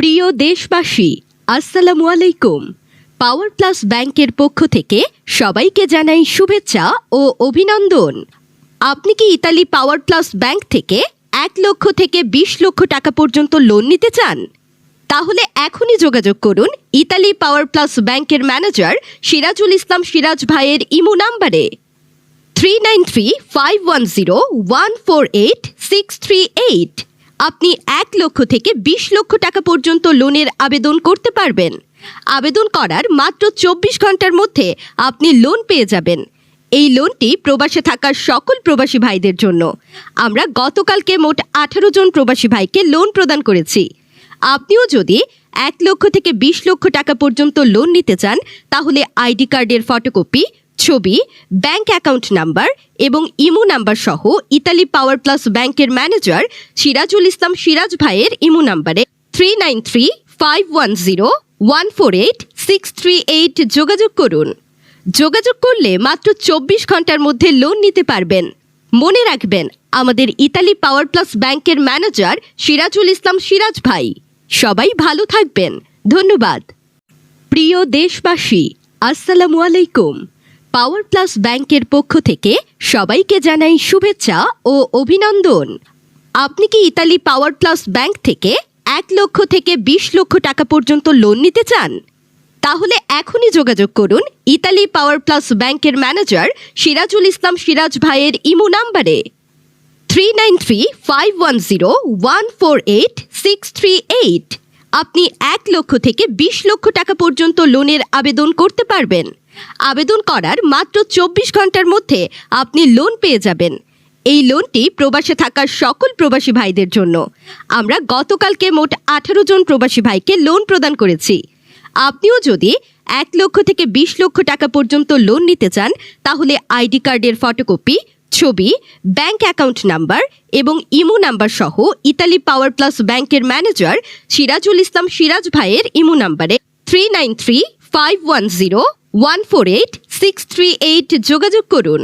প্রিয় দেশবাসী, আসসালামু আলাইকুম। পাওয়ার প্লাস ব্যাংকের পক্ষ থেকে সবাইকে জানাই শুভেচ্ছা ও অভিনন্দন। আপনি কি ইতালি পাওয়ার প্লাস ব্যাংক থেকে 1 লক্ষ থেকে 20 লক্ষ টাকা পর্যন্ত লোন নিতে চান? তাহলে এখনই যোগাযোগ করুন ইতালি পাওয়ার প্লাস ব্যাংকের ম্যানেজার সিরাজুল ইসলাম সিরাজ ভাইয়ের ইমো নাম্বারে 393510148638। আপনি 1 লক্ষ থেকে 20 লক্ষ টাকা পর্যন্ত লোনের আবেদন করতে পারবেন। আবেদন করার মাত্র 24 ঘন্টার মধ্যে আপনি লোন পেয়ে যাবেন। এই লোনটি প্রবাসে থাকা সকল প্রবাসী ভাইদের জন্য। আমরা গতকালকে মোট 18 জন প্রবাসী ভাইকে লোন প্রদান করেছি। আপনিও যদি 1 লক্ষ থেকে 20 লক্ষ টাকা পর্যন্ত লোন নিতে চান, তাহলে আইডি কার্ডের ফটোকপি, ছবি, ব্যাংক অ্যাকাউন্ট নাম্বার এবং ইমো নাম্বার সহ ইতালি পাওয়ার প্লাস ব্যাংকের ম্যানেজার সিরাজুল ইসলাম সিরাজ ভাইয়ের ইমো নাম্বারে 393510148638 যোগাযোগ করুন। যোগাযোগ করলে মাত্র 24 ঘন্টার মধ্যে লোন নিতে পারবেন। মনে রাখবেন, আমাদের ইতালি পাওয়ার প্লাস ব্যাংকের ম্যানেজার সিরাজুল ইসলাম সিরাজ ভাই। সবাই ভালো থাকবেন, ধন্যবাদ। প্রিয় দেশবাসী, আসসালামু আলাইকুম। পাওয়ার প্লাস ব্যাংকের পক্ষ থেকে সবাইকে জানাই শুভেচ্ছা ও অভিনন্দন। আপনি কি ইতালি পাওয়ার প্লাস ব্যাংক থেকে 1 লক্ষ থেকে 20 লক্ষ টাকা পর্যন্ত লোন নিতে চান? তাহলে এখনই যোগাযোগ করুন ইতালি পাওয়ার প্লাস ব্যাংকের ম্যানেজার সিরাজুল ইসলাম সিরাজ ভাইয়ের ইমো নাম্বারে 393510148638। আপনি 1 লক্ষ থেকে 20 লক্ষ টাকা পর্যন্ত লোনের আবেদন করতে পারবেন। আবেদন করার মাত্র 24 ঘন্টার মধ্যে আপনি লোন পেয়ে যাবেন। এই লোনটি প্রবাসে থাকা সকল প্রবাসী ভাইদের জন্য। আমরা গতকালকে মোট 18 জন প্রবাসী ভাইকে লোন প্রদান করেছি। আপনিও যদি 1 লক্ষ থেকে 20 লক্ষ টাকা পর্যন্ত লোন নিতে চান, তাহলে আইডি কার্ডের ফটোকপি, ছবি, ব্যাংক অ্যাকাউন্ট নাম্বার এবং ইমো নাম্বার সহ ইতালি পাওয়ার প্লাস ব্যাংকের ম্যানেজার সিরাজুল ইসলাম সিরাজ ভাইয়ের ইমো নাম্বারে 393510148638 যোগাযোগ করুন।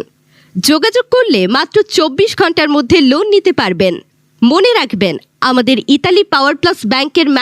যোগাযোগ করলে মাত্র 24 ঘন্টার মধ্যে লোন নিতে পারবেন। মনে রাখবেন, আমাদের ইতালি পাওয়ার প্লাস ব্যাংকের